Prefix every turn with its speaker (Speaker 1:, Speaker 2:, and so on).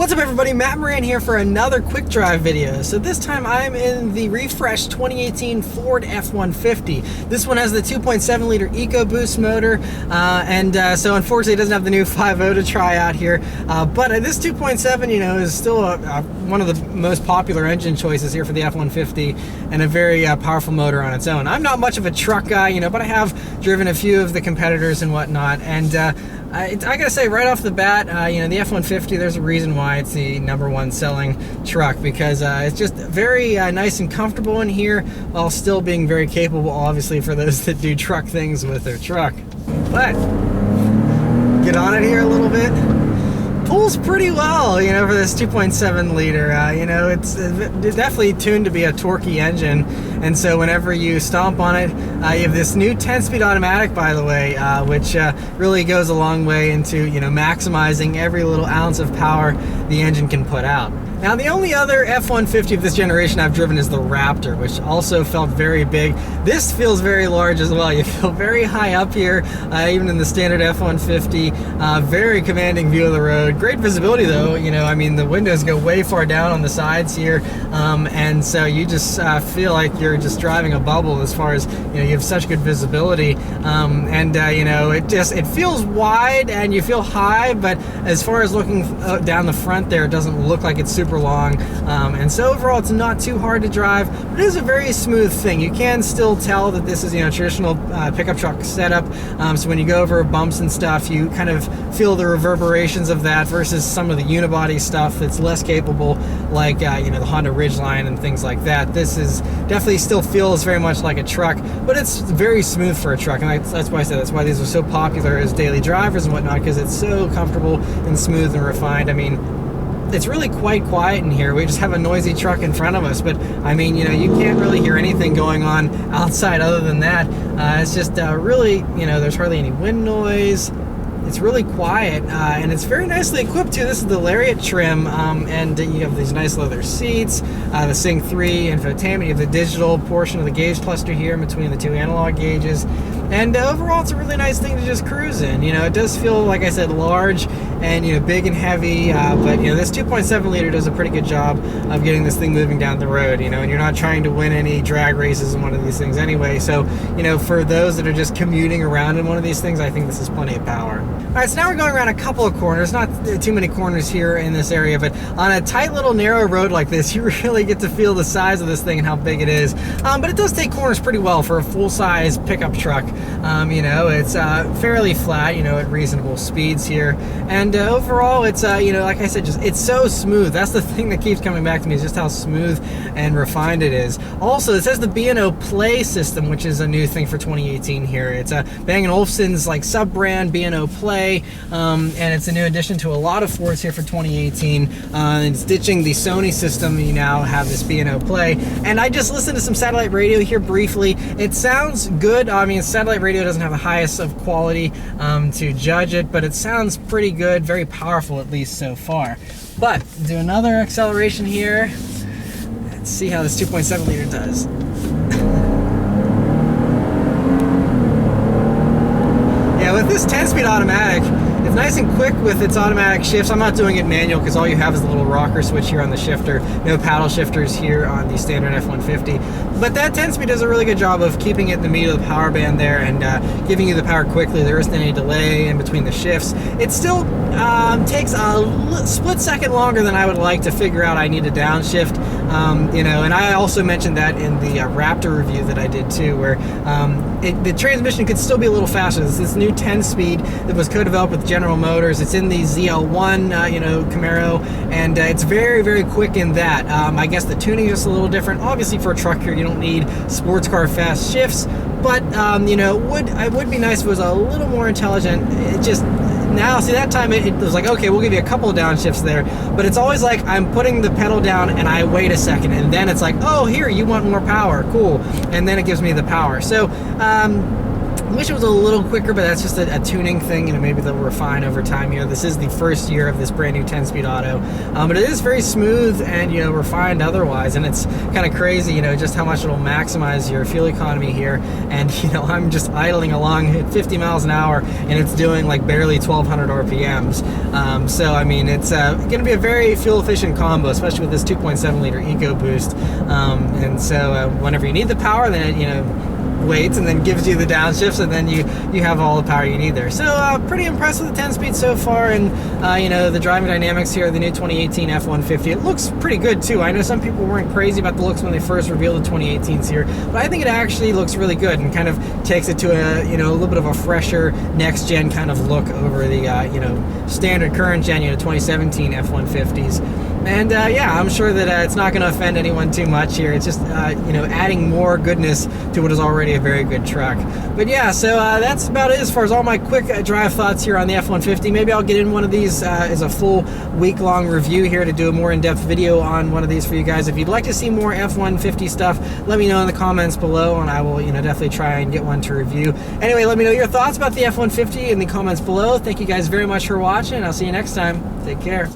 Speaker 1: What's up everybody, Matt Maran here for another quick drive video. So this time I'm in the refreshed 2018 Ford F-150. This one has the 2.7 liter EcoBoost motor, so unfortunately it doesn't have the new 5.0 to try out here. But this 2.7, is still one of the most popular engine choices here for the F-150, and a very powerful motor on its own. I'm not much of a truck guy, but I have driven a few of the competitors and whatnot, and I gotta say right off the bat, the F-150, there's a reason why it's the #1 selling truck, because it's just very nice and comfortable in here, while still being very capable, obviously, for those that do truck things with their truck. But get on it here a little bit. Pulls pretty well, for this 2.7 liter. It's definitely tuned to be a torquey engine, and so whenever you stomp on it, you have this new 10-speed automatic, by the way, which really goes a long way into maximizing every little ounce of power the engine can put out. Now, the only other F-150 of this generation I've driven is the Raptor, which also felt very big. This feels very large as well. You feel very high up here, even in the standard F-150. Very commanding view of the road. Great visibility, though. The windows go way far down on the sides here, and so you just feel like you're just driving a bubble as far as, you have such good visibility. It feels wide and you feel high, but as far as looking down the front there, it doesn't look like it's super long, and so overall it's not too hard to drive, but it is a very smooth thing. You can still tell that this is traditional pickup truck setup, so when you go over bumps and stuff, you kind of feel the reverberations of that versus some of the unibody stuff that's less capable, like the Honda Ridgeline and things like that. This is definitely still feels very much like a truck, but it's very smooth for a truck, and that's why I said that's why these are so popular as daily drivers and whatnot, because it's so comfortable and smooth and refined. It's really quite quiet in here. We just have a noisy truck in front of us, but you can't really hear anything going on outside other than that. It's just really, there's hardly any wind noise. It's really quiet, and it's very nicely equipped too. This is the Lariat trim, and you have these nice leather seats, the Sync 3 infotainment. You have the digital portion of the gauge cluster here in between the two analog gauges, and overall it's a really nice thing to just cruise in. It does feel, like I said, large and big and heavy, but this 2.7 liter does a pretty good job of getting this thing moving down the road, and you're not trying to win any drag races in one of these things anyway, so for those that are just commuting around in one of these things, I think this is plenty of power. Alright, so now we're going around a couple of corners, not too many corners here in this area, but on a tight little narrow road like this, you really get to feel the size of this thing and how big it is, but it does take corners pretty well for a full-size pickup truck. It's fairly flat, at reasonable speeds here, and overall it's like I said, it's so smooth. That's the thing that keeps coming back to me, is just how smooth and refined it is. Also, it says the B&O Play system, which is a new thing for 2018 here. It's a Bang & Olufsen's sub-brand, B&O Play, and it's a new addition to a lot of Fords here for 2018. It's ditching the Sony system. You now have this B&O Play, and I just listened to some satellite radio here briefly. It sounds good. Satellite radio doesn't have the highest of quality to judge it, but it sounds pretty good, very powerful at least so far. But do another acceleration here. Let's see how this 2.7 liter does. Yeah, with this 10-speed automatic, it's nice and quick with its automatic shifts. I'm not doing it manual because all you have is the little rocker switch here on the shifter. No paddle shifters here on the standard F-150. But that 10-speed does a really good job of keeping it in the meat of the power band there and giving you the power quickly. There isn't any delay in between the shifts. It still takes a split second longer than I would like to figure out I need to downshift. And I also mentioned that in the Raptor review that I did too, where the transmission could still be a little faster. This new 10-speed that was co-developed with General Motors. It's in the ZL1, Camaro, and it's very, very quick in that. I guess the tuning is just a little different. Obviously, for a truck here, you don't need sports car fast shifts, but it would be nice if it was a little more intelligent. It just now, see, that time it was like, okay, we'll give you a couple of downshifts there, but it's always like I'm putting the pedal down and I wait a second, and then it's like, oh, here, you want more power, cool, and then it gives me the power. So wish it was a little quicker, but that's just a tuning thing. You know, maybe they'll refine over time. You know, this is the first year of this brand new 10-speed auto, but it is very smooth and, you know, refined otherwise. And it's kind of crazy, you know, just how much it'll maximize your fuel economy here. And, you know, I'm just idling along at 50 miles an hour, and it's doing like barely 1,200 RPMs. So, I mean, it's going to be a very fuel efficient combo, especially with this 2.7 liter EcoBoost. And so, whenever you need the power, then it, you know, waits and then gives you the downshifts, and then you have all the power you need there. So pretty impressed with the 10-speed so far, and you know, the driving dynamics here, the new 2018 F-150, it looks pretty good too. I know some people weren't crazy about the looks when they first revealed the 2018s here, but I think it actually looks really good and kind of takes it to a, you know, a little bit of a fresher next gen kind of look over the you know, standard current gen, you know, 2017 F-150s. And yeah, I'm sure that it's not going to offend anyone too much here. It's just you know, adding more goodness to what is already a very good truck. But yeah, so that's about it as far as all my quick drive thoughts here on the F-150. Maybe I'll get in one of these as a full week-long review here to do a more in-depth video on one of these for you guys. If you'd like to see more F-150 stuff, let me know in the comments below, and I will, you know, definitely try and get one to review. Anyway, let me know your thoughts about the F-150 in the comments below. Thank you guys very much for watching. I'll see you next time. Take care.